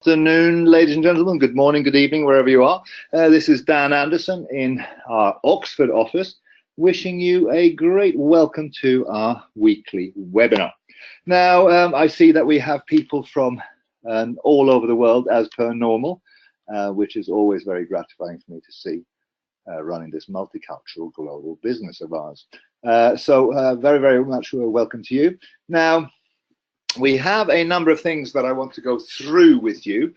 afternoon, ladies and gentlemen. Good morning, good evening, wherever you are. This is Dan Anderson in our Oxford office, wishing you a great welcome to our weekly webinar. Now, I see that we have people from all over the world as per normal, which is always very gratifying for me to see running this multicultural global business of ours. Very, very much welcome to you. Now, we have a number of things that I want to go through with you.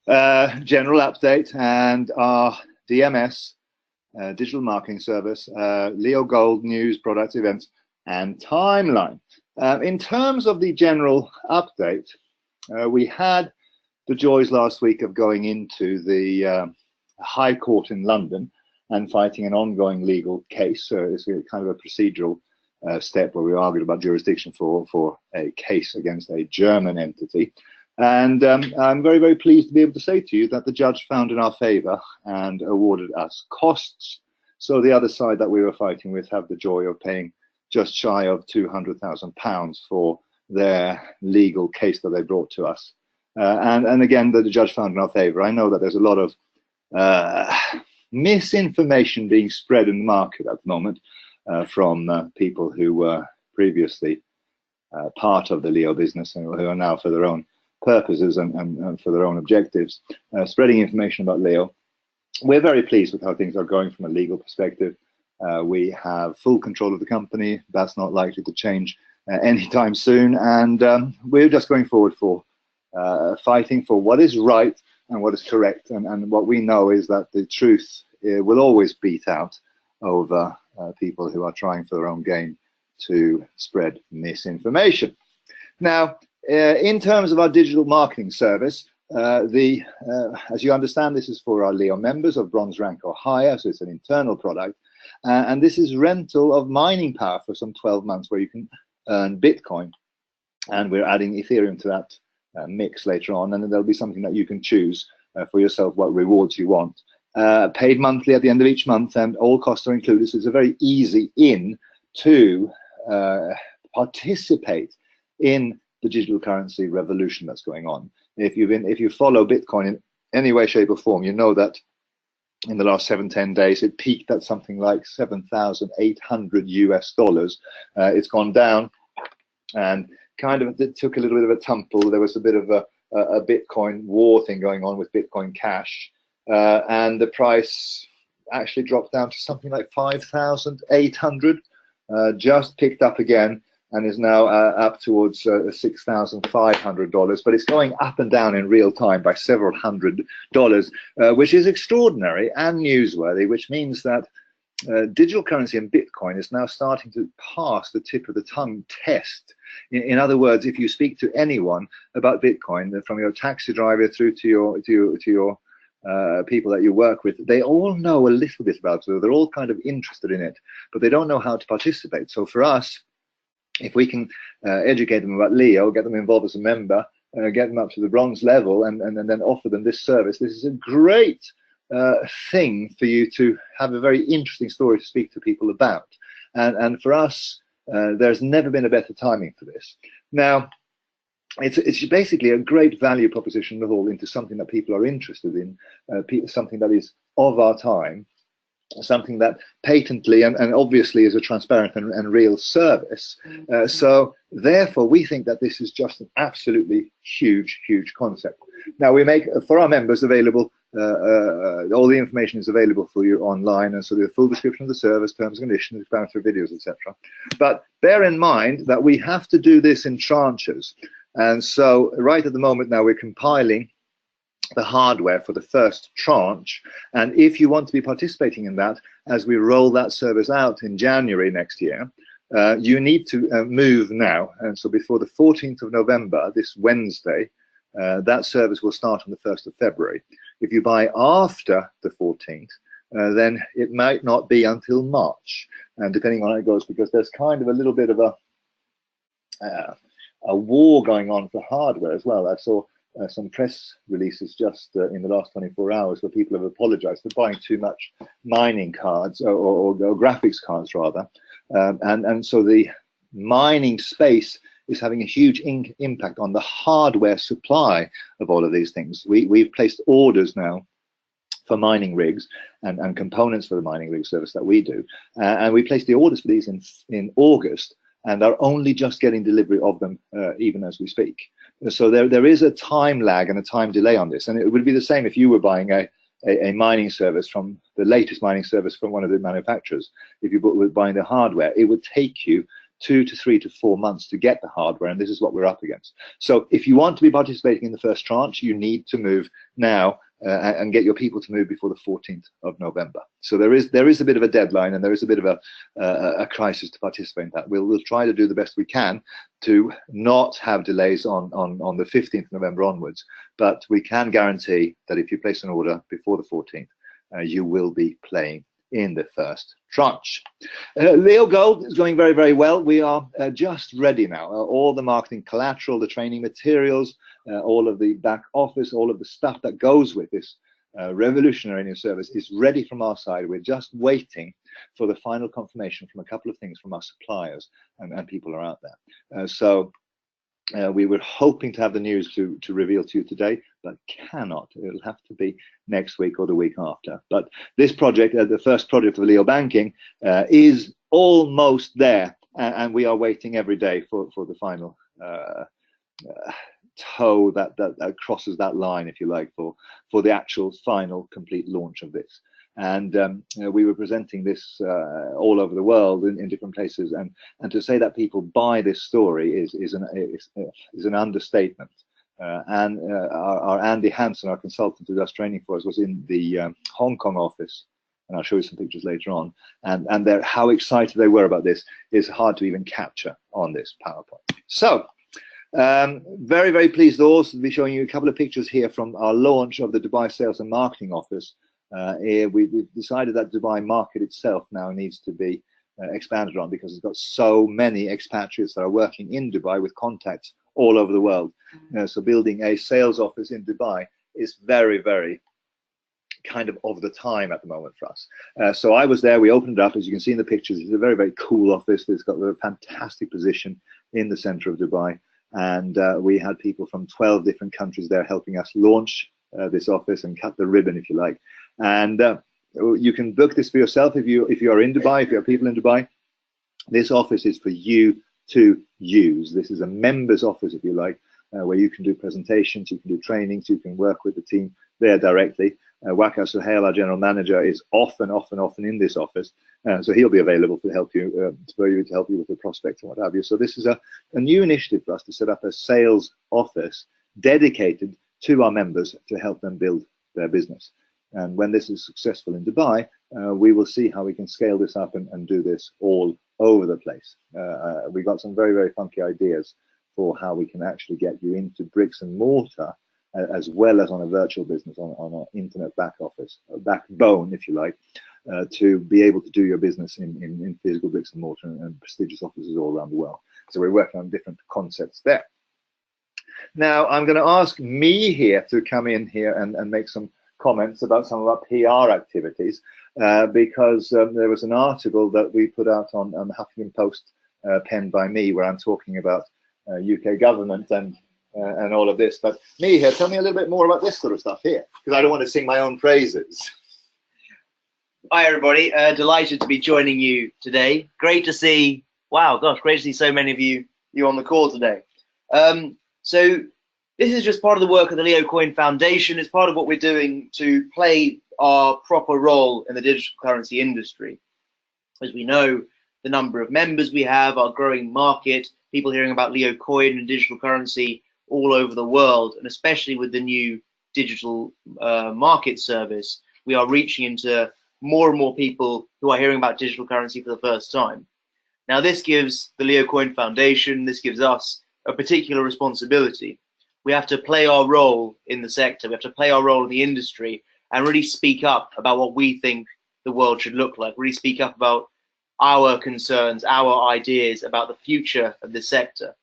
General update and our DMS, digital marketing service, Leo Gold news, products, events, and timeline. In terms of the general update, we had the joys last week of going into the High Court in London and fighting an ongoing legal case. So it's kind of a procedural step where we argued about jurisdiction for a case against a German entity. And I'm very, very pleased to be able to say to you that the judge found in our favor and awarded us costs. So the other side that we were fighting with have the joy of paying just shy of £200,000 for their legal case that they brought to us. And again, the judge found in our favor. I know that there's a lot of misinformation being spread in the market at the moment from people who were previously part of the Leo business and who are now, for their own purposes and for their own objectives, spreading information about Leo. We're very pleased with how things are going from a legal perspective. We have full control of the company. That's not likely to change anytime soon. And we're just going forward for fighting for what is right and what is correct. And what we know is that the truth will always beat out over people who are trying for their own gain to spread misinformation. Now, in terms of our digital marketing service, as you understand, this is for our Leo members of bronze rank or higher, so it's an internal product. And this is rental of mining power for some 12 months where you can earn Bitcoin. And we're adding Ethereum to that mix later on, and then there'll be something that you can choose for yourself what rewards you want. Paid monthly at the end of each month, and all costs are included. So it's a very easy in to participate in the digital currency revolution that's going on. If you follow Bitcoin in any way, shape, or form, you know that in the last 7-10 days it peaked at something like $7,800 US. It's gone down and kind of it took a little bit of a tumble. There was a bit of a Bitcoin war thing going on with Bitcoin Cash. And the price actually dropped down to something like 5,800, just picked up again and is now up towards $6,500. But it's going up and down in real time by several $100s, which is extraordinary and newsworthy, which means that digital currency and Bitcoin is now starting to pass the tip of the tongue test. In other words, if you speak to anyone about Bitcoin, from your taxi driver through to your people that you work with, they all know a little bit about it. They're all kind of interested in it, but they don't know how to participate. So for us, if we can educate them about Leo, get them involved as a member, get them up to the bronze level, and then offer them this service, this is a great thing for you to have a very interesting story to speak to people about. And for us, there's never been a better timing for this. Now, it's basically a great value proposition all into something that people are interested in, something that is of our time, something that patently and obviously is a transparent and real service. So therefore, we think that this is just an absolutely huge concept. Now, we make for our members available, all the information is available for you online, and so the full description of the service, terms and conditions, explanatory videos, etc. But bear in mind that we have to do this in tranches. And so right at the moment now we're compiling the hardware for the first tranche. And if you want to be participating in that, as we roll that service out in January next year, you need to move now. And so before the 14th of November, this Wednesday, that service will start on the 1st of February. If you buy after the 14th, then it might not be until March, and depending on how it goes, because there's kind of a little bit of a war going on for hardware as well. I saw some press releases just in the last 24 hours where people have apologized for buying too much mining cards or graphics cards rather. And so the mining space is having a huge impact on the hardware supply of all of these things. We've placed orders now for mining rigs and components for the mining rig service that we do. And we placed the orders for these in August, and are only just getting delivery of them even as we speak. So there is a time lag and a time delay on this. And it would be the same if you were buying a mining service from the latest mining service from one of the manufacturers. If you were buying the hardware, it would take you 2 to 3 to 4 months to get the hardware, and this is what we're up against. So if you want to be participating in the first tranche, you need to move now and get your people to move before the 14th of November. So there is a bit of a deadline, and there is a bit of a crisis to participate in that. We'll try to do the best we can to not have delays on the 15th of November onwards, but we can guarantee that if you place an order before the 14th, you will be playing in the first tranche. Leo Gold is going very, very well. We are just ready now. All the marketing collateral, the training materials, all of the back office, all of the stuff that goes with this revolutionary new service is ready from our side. We're just waiting for the final confirmation from a couple of things from our suppliers and people are out there. We were hoping to have the news to reveal to you today, but cannot. It'll have to be next week or the week after. But this project, the first project of Leo Banking, is almost there, and we are waiting every day for the final toe that crosses that line, if you like, for the actual final complete launch of this. And we were presenting this all over the world in different places, and to say that people buy this story is an understatement. Our Andy Hansen, our consultant who does training for us, was in the Hong Kong office, and I'll show you some pictures later on. And how excited they were about this is hard to even capture on this PowerPoint. So very, very pleased also to be showing you a couple of pictures here from our launch of the Dubai Sales and Marketing Office. We've decided that Dubai market itself now needs to be expanded on, because it's got so many expatriates that are working in Dubai with contacts all over the world. So building a sales office in Dubai is very, very kind of the time at the moment for us. So I was there, we opened it up, as you can see in the pictures. It's a very, very cool office. It's got a fantastic position in the center of Dubai. And we had people from 12 different countries there helping us launch this office and cut the ribbon, if you like. And you can book this for yourself if you are in Dubai, if you have people in Dubai. This office is for you to use. This is a members office, if you like, where you can do presentations, you can do trainings, you can work with the team there directly. Waka Suhail, our general manager, is often in this office, so he'll be available to help you, to help you with the prospects and what have you. So this is a new initiative for us to set up a sales office dedicated to our members to help them build their business. And when this is successful in Dubai, we will see how we can scale this up and do this all over the place. We got some very, very funky ideas for how we can actually get you into bricks and mortar, as well as on a virtual business, on an internet back office, backbone, if you like, to be able to do your business in physical bricks and mortar and prestigious offices all around the world. So we're working on different concepts there. Now, I'm going to ask Mihir to come in here and make some comments about some of our PR activities, because there was an article that we put out on Huffington Post, penned by me, where I'm talking about UK government and all of this. But Mihir, tell me a little bit more about this sort of stuff here, because I don't want to sing my own praises. Hi everybody, delighted to be joining you today. Great to see, wow, gosh, great to see so many of you on the call today. So this is just part of the work of the Leo Coin Foundation. It's part of what we're doing to play our proper role in the digital currency industry. As we know, the number of members we have, our growing market, people hearing about Leo Coin and digital currency all over the world, and especially with the new digital market service, we are reaching into more and more people who are hearing about digital currency for the first time. Now, this gives the Leo Coin Foundation, this gives us a particular responsibility. We have to play our role in the sector, we have to play our role in the industry, and really speak up about what we think the world should look like, really speak up about our concerns, our ideas about the future of the sector.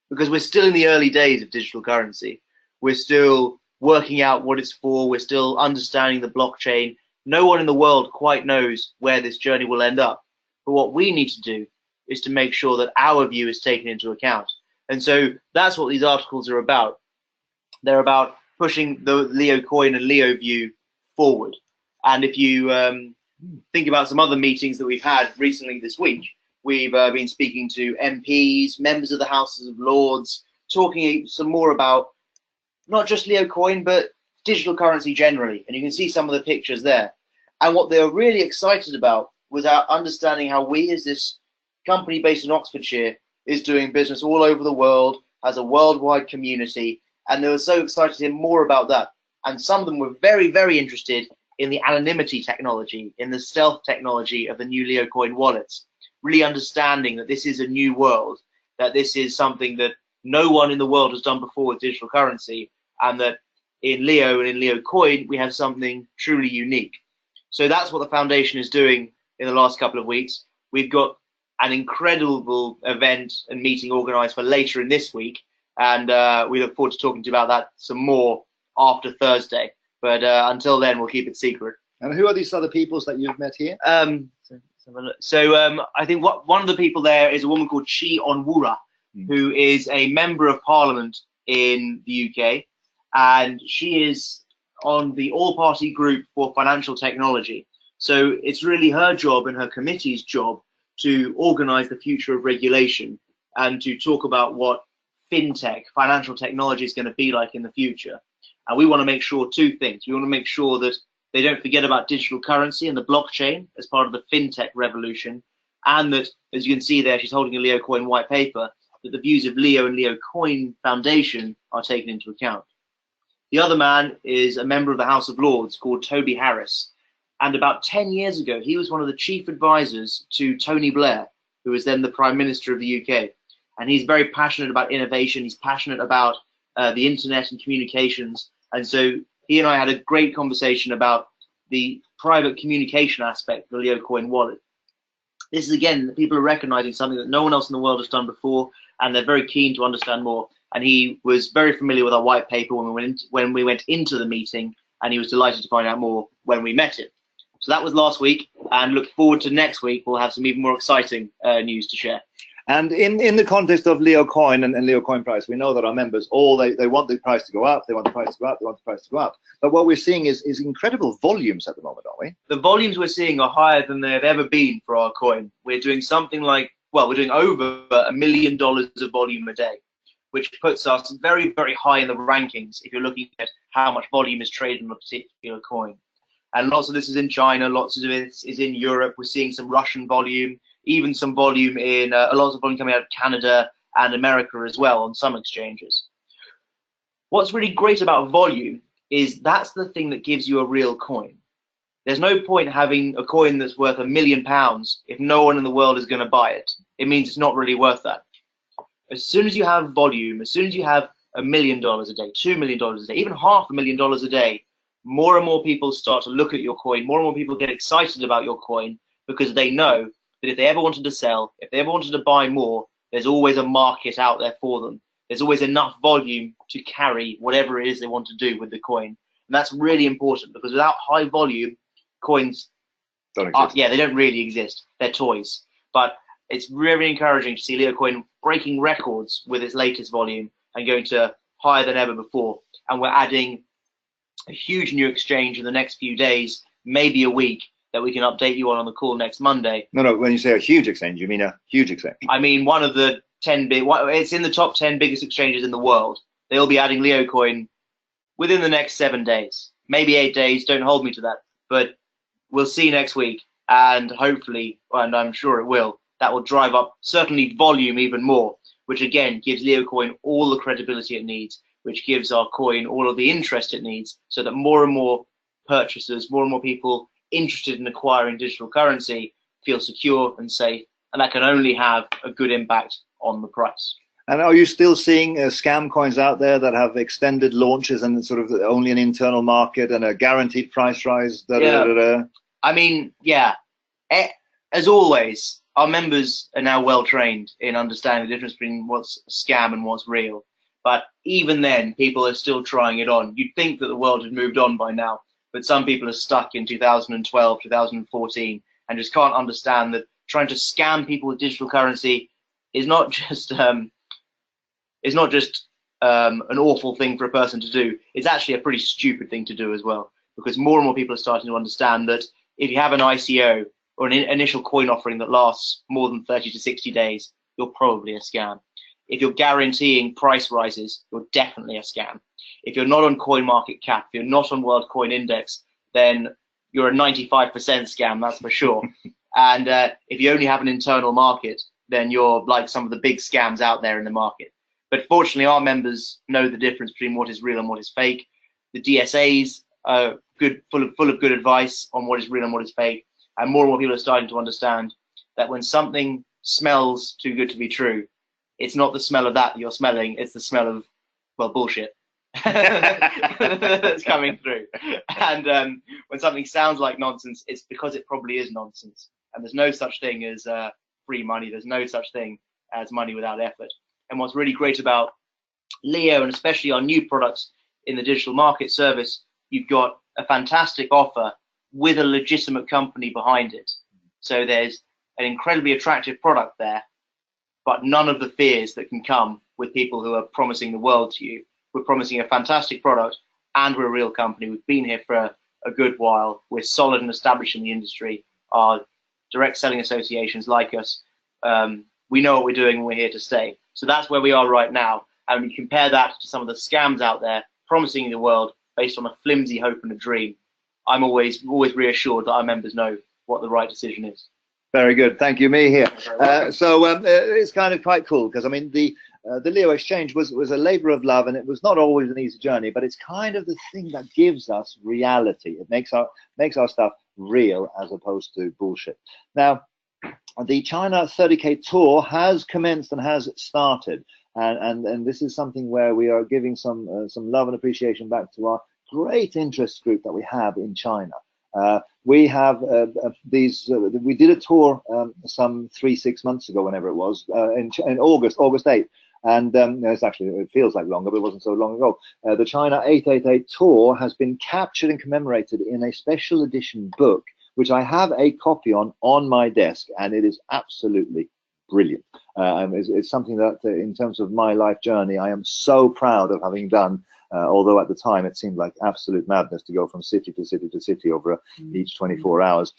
Because we're still in the early days of digital currency. We're still working out what it's for, we're still understanding the blockchain. No one in the world quite knows where this journey will end up. But what we need to do is to make sure that our view is taken into account, And so that's what these articles are about. They're about pushing the Leo coin and Leo view forward. And if you think about some other meetings that we've had recently this week, we've been speaking to MPs, members of the Houses of Lords, talking some more about not just Leo coin, but digital currency generally. And you can see some of the pictures there. And what they were really excited about was our understanding how we, as this company based in Oxfordshire, is doing business all over the world, has a worldwide community, and they were so excited to hear more about that. And some of them were very, very interested in the anonymity technology, in the stealth technology of the new Leo coin wallets, really understanding that this is a new world, that this is something that no one in the world has done before with digital currency, and that in Leo and in Leo coin, we have something truly unique. So that's what the foundation is doing in the last couple of weeks. We've got an incredible event and meeting organized for later in this week, and we look forward to talking to you about that some more after Thursday. But until then, we'll keep it secret. And who are these other peoples that you've met here? So I think one of the people there is a woman called Chi Onwurah, who is a member of Parliament in the UK, and she is on the all-party group for financial technology. So it's really her job and her committee's job to organize the future of regulation and to talk about what fintech, financial technology, is going to be like in the future. And we want to make sure two things. We want to make sure that they don't forget about digital currency and the blockchain as part of the fintech revolution, and that, as you can see there, she's holding a Leo coin white paper, that the views of Leo and Leo coin Foundation are taken into account. The other man is a member of the House of Lords called Toby Harris. And about 10 years ago, he was one of the chief advisors to Tony Blair, who was then the Prime Minister of the UK. And he's very passionate about innovation. He's passionate about the internet and communications. And so he and I had a great conversation about the private communication aspect of the Leo coin wallet. This is, again, people are recognizing something that no one else in the world has done before, and they're very keen to understand more. And he was very familiar with our white paper when we went into the meeting, and he was delighted to find out more when we met him. So that was last week, and look forward to next week. We'll have some even more exciting news to share. And in the context of Leo coin and Leo coin price, we know that our members, they want the price to go up, they want the price to go up, they want the price to go up. But what we're seeing is incredible volumes at the moment, aren't we? The volumes we're seeing are higher than they've ever been for our coin. We're doing something like, well, we're doing over $1 million of volume a day, which puts us very, very high in the rankings if you're looking at how much volume is traded on a particular coin. And lots of this is in China, lots of it is in Europe. We're seeing some Russian volume, even some volume in lots of volume coming out of Canada and America as well on some exchanges. What's really great about volume is that's the thing that gives you a real coin. There's no point having a coin that's worth £1 million if no one in the world is going to buy it. It means it's not really worth that. As soon as you have volume, as soon as you have $1 million a day, $2 million a day, even $500,000 a day, more and more people start to look at your coin, more and more people get excited about your coin, because they know that if they ever wanted to sell, if they ever wanted to buy more, there's always a market out there for them. There's always enough volume to carry whatever it is they want to do with the coin. And that's really important, because without high volume, coins don't exist. They don't really exist. They're toys. But it's really encouraging to see Leo coin breaking records with its latest volume and going to higher than ever before. And we're adding a huge new exchange in the next few days, maybe a week, that we can update you on the call next Monday. No, when you say a huge exchange, you mean a huge exchange? I mean one of the 10 big, it's in the top 10 biggest exchanges in the world. They'll be adding Leo coin within the next 7 days, maybe 8 days, don't hold me to that, but we'll see next week, and hopefully, and I'm sure it will, that will drive up certainly volume even more, which again gives Leo coin all the credibility it needs, which gives our coin all of the interest it needs, so that more and more purchasers, more and more people interested in acquiring digital currency feel secure and safe, and that can only have a good impact on the price. And are you still seeing scam coins out there that have extended launches and sort of only an internal market and a guaranteed price rise? I mean, yeah. As always, our members are now well trained in understanding the difference between what's a scam and what's real. But even then, people are still trying it on. You'd think that the world had moved on by now, but some people are stuck in 2012, 2014, and just can't understand that trying to scam people with digital currency is not just is not just an awful thing for a person to do, it's actually a pretty stupid thing to do as well, because more and more people are starting to understand that if you have an ICO or an initial coin offering that lasts more than 30 to 60 days, you're probably a scam. If you're guaranteeing price rises, you're definitely a scam. If you're not on CoinMarketCap, if you're not on World Coin Index, then you're a 95% scam, that's for sure. And if you only have an internal market, then you're like some of the big scams out there in the market. But fortunately, our members know the difference between what is real and what is fake. The DSAs are good, full of good advice on what is real and what is fake. And more people are starting to understand that when something smells too good to be true, it's not the smell of that you're smelling, it's the smell of, well, bullshit that's coming through. And when something sounds like nonsense, it's because it probably is nonsense. And there's no such thing as free money. There's no such thing as money without effort. And what's really great about Leo, and especially our new products in the digital market service, you've got a fantastic offer with a legitimate company behind it. So there's an incredibly attractive product there, but none of the fears that can come with people who are promising the world to you. We're promising a fantastic product, and we're a real company. We've been here for a good while. We're solid and established in the industry. Our direct selling associations like us, we know what we're doing and we're here to stay. So that's where we are right now. And we compare that to some of the scams out there promising the world based on a flimsy hope and a dream. I'm always reassured that our members know what the right decision is. Very good, thank you, Mihir. It's kind of quite cool, because I mean the Leo Exchange was a labor of love, and it was not always an easy journey, but it's kind of the thing that gives us reality. It makes our stuff real as opposed to bullshit. Now, the China 30K tour has commenced and has started, and this is something where we are giving some love and appreciation back to our great interest group that we have in China. We have we did a tour some 3-6 months ago, whenever it was, in August 8th. And it feels like longer, but it wasn't so long ago. The China 888 tour has been captured and commemorated in a special edition book, which I have a copy on my desk, and it is absolutely brilliant. It's something that, in terms of my life journey, I am so proud of having done. Although at the time it seemed like absolute madness to go from city to city to city over each 24 hours.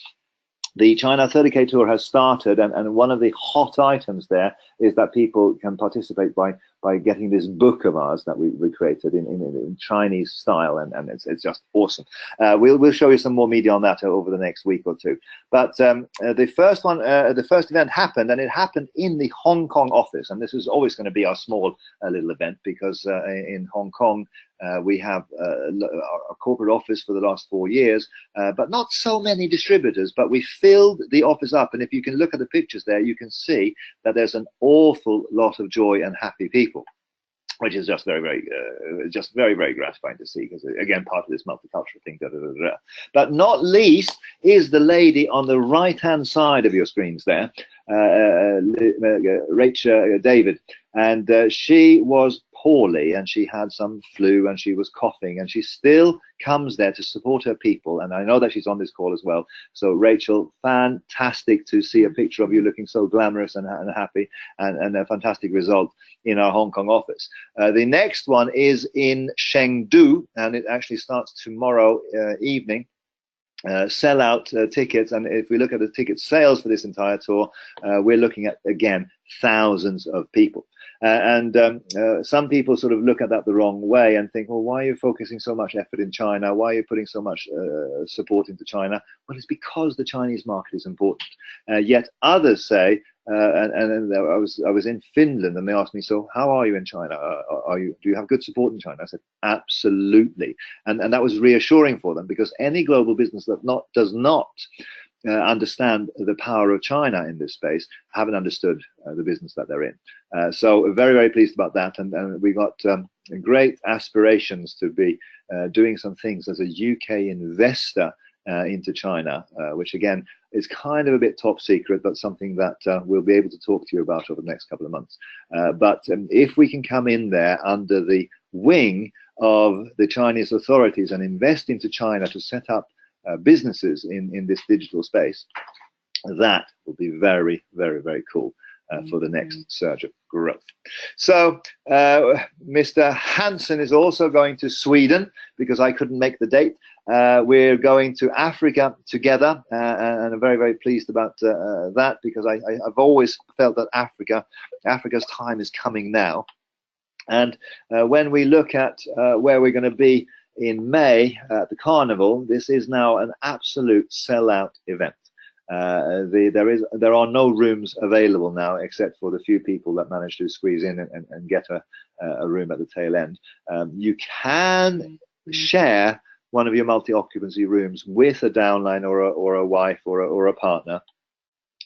The China 30K tour has started, and one of the hot items there is that people can participate by getting this book of ours that we created in Chinese style, and it's just awesome. We'll show you some more media on that over the next week or two. But the first event happened, and it happened in the Hong Kong office, and this is always going to be our small little event, because in Hong Kong we have a corporate office for the last 4 years, but not so many distributors, but we filled the office up, and if you can look at the pictures there, you can see that there's an awful lot of joy and happy people, which is just very gratifying to see, because again, part of this multicultural thing. But not least is the lady on the right hand side of your screens there, Rachel David, and she was poorly, and she had some flu, and she was coughing, and she still comes there to support her people, and I know that she's on this call as well. So Rachel, fantastic to see a picture of you looking so glamorous and happy, and a fantastic result in our Hong Kong office. The next one is in Chengdu, and it actually starts tomorrow evening. Sell out tickets, and if we look at the ticket sales for this entire tour, we're looking at, again, thousands of people. Some people sort of look at that the wrong way and think, well, why are you focusing so much effort in China? Why are you putting so much support into China? Well, it's because the Chinese market is important. Yet others say, and I was in Finland, and they asked me, so how are you in China? Do you have good support in China? I said, absolutely. And that was reassuring for them, because any global business that does not understand the power of China in this space haven't understood the business that they're in. So very pleased about that, and we got great aspirations to be doing some things as a UK investor into China, which again is kind of a bit top secret, but something that we'll be able to talk to you about over the next couple of months. But if we can come in there under the wing of the Chinese authorities and invest into China to set up businesses in this digital space, that will be very cool. for the next surge of growth. So Mr. Hansen is also going to Sweden because I couldn't make the date. We're going to Africa together, and I'm very, very pleased about that, because I've always felt that Africa's time is coming now. And when we look at where we're going to be in May at the Carnival, this is now an absolute sellout event. There are no rooms available now, except for the few people that manage to squeeze in and get a room at the tail end. You can share one of your multi-occupancy rooms with a downline or a wife or a partner,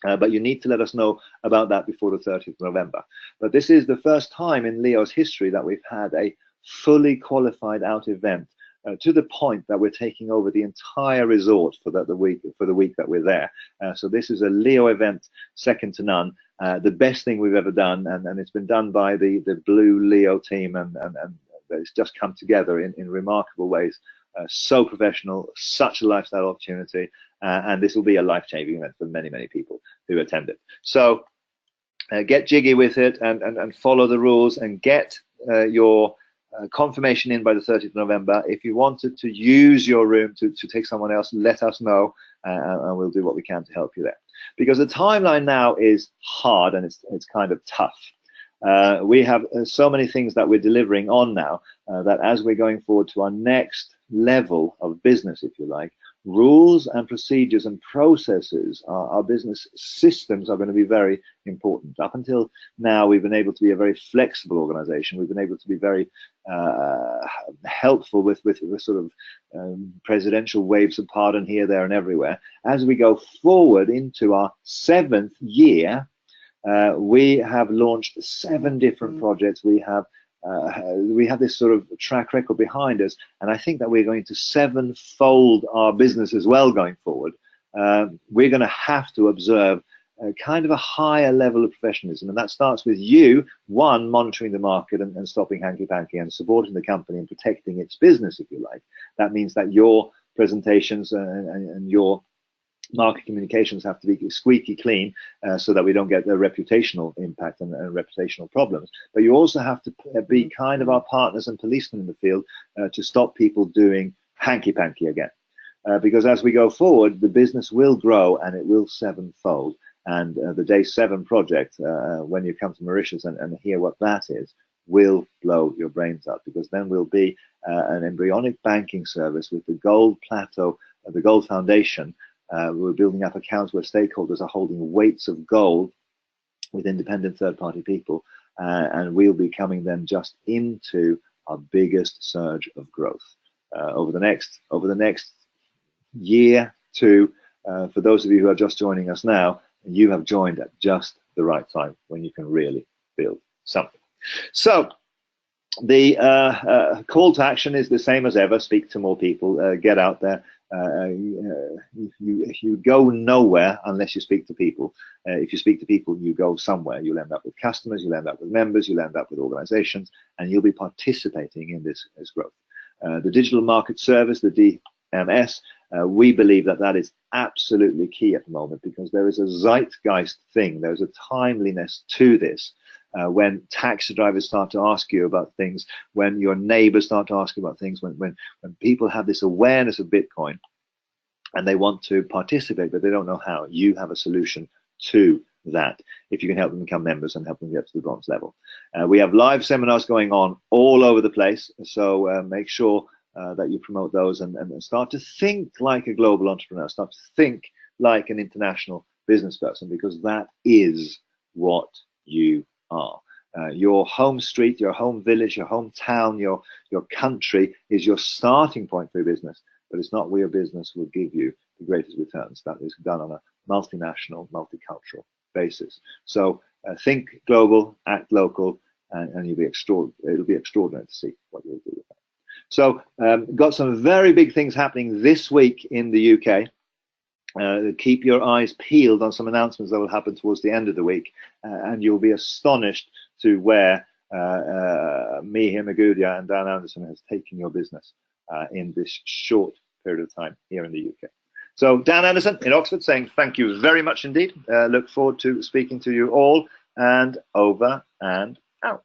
but you need to let us know about that before the 30th of November. But this is the first time in Leo's history that we've had a fully qualified out event, to the point that we're taking over the entire resort for the week that we're there. So this is a Leo event second to none, the best thing we've ever done, and it's been done by the Blue Leo team, and it's just come together in remarkable ways. So professional, such a lifestyle opportunity, and this will be a life-changing event for many, many people who attend it. So get jiggy with it and follow the rules, and get your confirmation in by the 30th of November. If you wanted to use your room to take someone else, let us know, and we'll do what we can to help you there. Because the timeline now is hard, and it's kind of tough. We have so many things that we're delivering on now, that as we're going forward to our next level of business, if you like, rules and procedures and processes, our business systems are going to be very important. Up until now, we've been able to be a very flexible organization. We've been able to be very helpful with sort of presidential waves of pardon here, there, and everywhere. As we go forward into our 7th year, we have launched 7 different projects. We have this sort of track record behind us, and I think that we're going to 7-fold our business as well going forward. We're going to have to observe kind of a higher level of professionalism, and that starts with you, one, monitoring the market and stopping hanky-panky and supporting the company and protecting its business, if you like. That means that your presentations and your market communications have to be squeaky clean, so that we don't get the reputational impact and reputational problems. But you also have to be kind of our partners and policemen in the field, to stop people doing hanky-panky again. Because as we go forward, the business will grow, and it will 7-fold. And the Day 7 project, when you come to Mauritius and hear what that is, will blow your brains out, because then we'll be an embryonic banking service with the gold plateau, the gold foundation. We're building up accounts where stakeholders are holding weights of gold with independent third-party people, and we'll be coming then just into our biggest surge of growth over the next year, 2. For those of you who are just joining us now, you have joined at just the right time, when you can really build something. So the call to action is the same as ever: speak to more people, get out there. You go nowhere unless you speak to people. If you speak to people, you go somewhere. You'll end up with customers, you'll end up with members, you'll end up with organizations, and you'll be participating in this growth. The digital market service, the DMS, we believe that is absolutely key at the moment, because there is a zeitgeist thing, there's a timeliness to this. When taxi drivers start to ask you about things, when your neighbors start to ask you about things, when people have this awareness of Bitcoin and they want to participate, but they don't know how, you have a solution to that, if you can help them become members and help them get to the bronze level. We have live seminars going on all over the place, so make sure that you promote those and start to think like a global entrepreneur, start to think like an international business person, because that is what you are. Your home street, your home village, your hometown, your country is your starting point for your business, but it's not where your business will give you the greatest returns. That is done on a multinational, multicultural basis. So think global, act local, and you'll be it'll be extraordinary to see what you'll do with that. So got some very big things happening this week in the UK. Keep your eyes peeled on some announcements that will happen towards the end of the week, and you'll be astonished to where Mihir and Dan Anderson has taken your business in this short period of time here in the UK. So Dan Anderson in Oxford saying thank you very much indeed. Look forward to speaking to you all and over and out.